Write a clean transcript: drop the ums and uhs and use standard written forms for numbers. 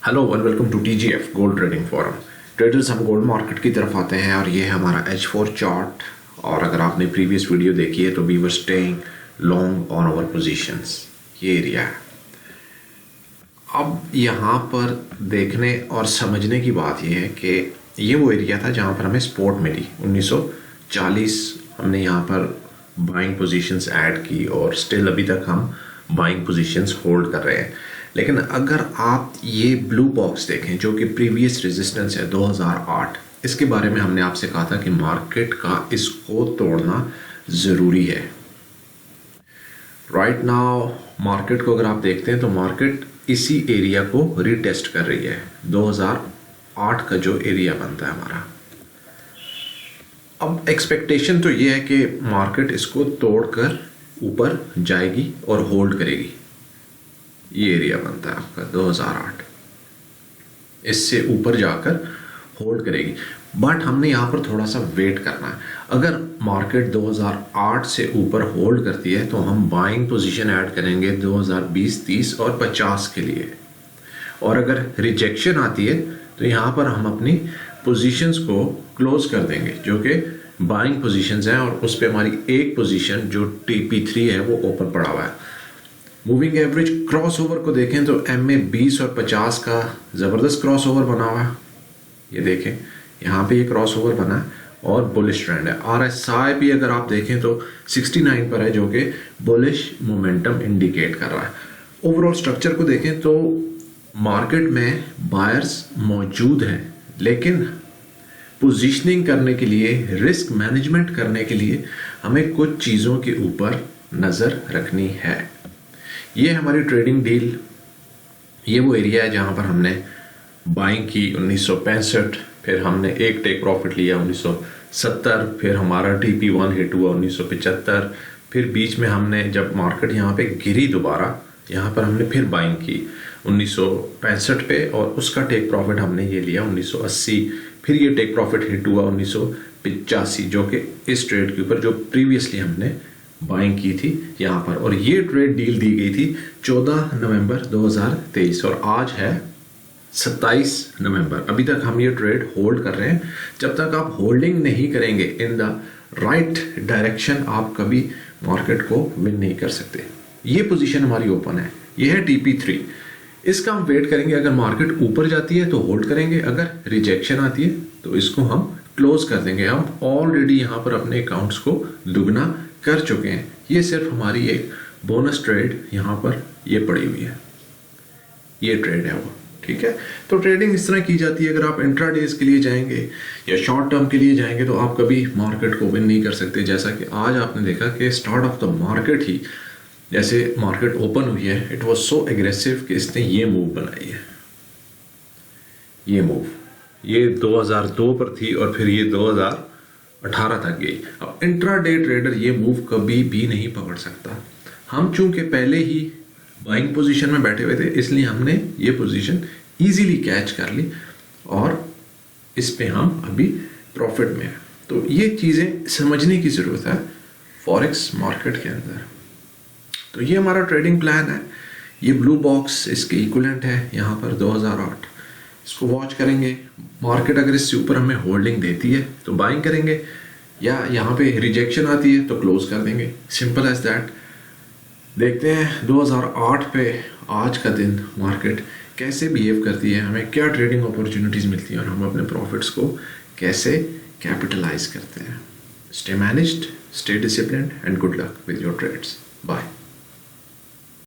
Hello and welcome to TGF gold trading forum. Traders, हम gold market की तरफ आते हैं और ये है हमारा H4 चार्ट। और अगर आपने प्रीवियस वीडियो देखी है तो we were staying long on our positions. ये एरिया है। अब यहाँ पर देखने और समझने की बात ये है कि ये वो एरिया था जहाँ पर हमें सपोर्ट मिली 1940। हमने यहाँ पर बाइंग पोजीशंस ऐड की और स्टिल अभी तक हम बाइंग पोजीशंस होल्ड कर रहे हैं। लेकिन अगर आप ये ब्लू बॉक्स देखें जो कि प्रीवियस रेजिस्टेंस है 2008, इसके बारे में हमने आपसे कहा था कि मार्केट का इसको तोड़ना ज़रूरी है। राइट नाउ मार्केट को अगर आप देखते हैं तो मार्केट इसी एरिया को रीटेस्ट कर रही है, 2008 का जो एरिया बनता है हमारा। अब एक्सपेक्टेशन तो ये है कि मार्केट इसको तोड़कर ऊपर जाएगी और होल्ड करेगी। ये एरिया बनता है आपका 2008, इससे ऊपर जाकर होल्ड करेगी। बट हमने यहाँ पर थोड़ा सा वेट करना है। अगर मार्केट 2008 से ऊपर होल्ड करती है तो हम बाइंग पोजीशन ऐड करेंगे 2020, 30 और 50 के लिए। और अगर रिजेक्शन आती है तो यहाँ पर हम अपनी पोजीशंस को क्लोज कर देंगे जो कि बाइंग पोजीशंस हैं, और उस पर हमारी एक पोजीशन जो TP3 है वो ओपन पड़ा हुआ है। मूविंग एवरेज क्रॉस ओवर को देखें तो MA 20 और 50 का ज़बरदस्त क्रॉस ओवर बना हुआ है। ये देखें यहाँ पे ये क्रॉस ओवर बना है और बुलिश ट्रेंड है। RSI भी अगर आप देखें तो 69 पर है जो कि बुलिश मोमेंटम इंडिकेट कर रहा है। ओवरऑल स्ट्रक्चर को देखें तो मार्केट में बायर्स मौजूद हैं, लेकिन पोजीशनिंग करने के लिए, रिस्क मैनेजमेंट करने के लिए हमें कुछ चीज़ों के ऊपर नज़र रखनी है। ये हमारी ट्रेडिंग डील, ये वो एरिया है जहाँ पर हमने बाइंग की 1965, फिर हमने एक टेक प्रॉफिट लिया 1970, फिर हमारा TP1 हिट हुआ 1975, फिर बीच में हमने जब मार्केट यहाँ पे गिरी दोबारा, यहाँ पर हमने फिर बाइंग की 1965 पे और उसका टेक प्रॉफिट हमने ये लिया 1980, फिर ये टेक प्रॉफिट हिट हुआ 1985 जो कि इस ट्रेड के ऊपर जो प्रीवियसली हमने बाइंग की थी यहाँ पर। और ये ट्रेड डील दी गई थी 14 नवंबर 2023 और आज है 27 नवंबर। अभी तक हम ये ट्रेड होल्ड कर रहे हैं। जब तक आप होल्डिंग नहीं करेंगे इन द राइट डायरेक्शन, आप कभी मार्केट को विन नहीं कर सकते। ये पोजीशन हमारी ओपन है, ये है TP3। इसका हम वेट करेंगे। अगर मार्केट ऊपर जाती है तो होल्ड करेंगे, अगर रिजेक्शन आती है तो इसको हम क्लोज कर देंगे। हम ऑलरेडी यहाँ पर अपने अकाउंट्स को दुगना कर चुके हैं। ये सिर्फ हमारी एक बोनस ट्रेड यहाँ पर ये पड़ी हुई है, ये ट्रेड है वो, ठीक है। तो ट्रेडिंग इस तरह की जाती है। अगर आप इंट्राडेज के लिए जाएंगे या शॉर्ट टर्म के लिए जाएंगे तो आप कभी मार्केट को विन नहीं कर सकते। जैसा कि आज आपने देखा कि स्टार्ट ऑफ द मार्केट ही जैसे मार्केट ओपन हुई है, इट वाज सो एग्रेसिव कि इसने ये मूव बनाई है। ये मूव ये 2002 पर थी और फिर ये 2018 तक गई। अब इंट्राडे ट्रेडर ये मूव कभी भी नहीं पकड़ सकता। हम चूंकि पहले ही बाइंग पोजीशन में बैठे हुए थे, इसलिए हमने ये पोजीशन इजीली कैच कर ली और इस पे हम अभी प्रॉफिट में हैं। तो ये चीज़ें समझने की ज़रूरत है फॉरेक्स मार्केट के अंदर। तो ये हमारा ट्रेडिंग प्लान है। ये ब्लू बॉक्स इसके इक्विवेलेंट है यहाँ पर 2008। इसको वॉच करेंगे। मार्केट अगर इससे ऊपर हमें होल्डिंग देती है तो बाइंग करेंगे, या यहाँ पे रिजेक्शन आती है तो क्लोज कर देंगे। Simple as that. देखते हैं 2008 पे आज का दिन मार्केट कैसे बिहेव करती है, हमें क्या ट्रेडिंग अपॉर्चुनिटीज़ मिलती हैं और हम अपने प्रॉफिट्स को कैसे कैपिटलाइज करते हैं। Stay managed, stay disciplined and good luck with your trades. Bye.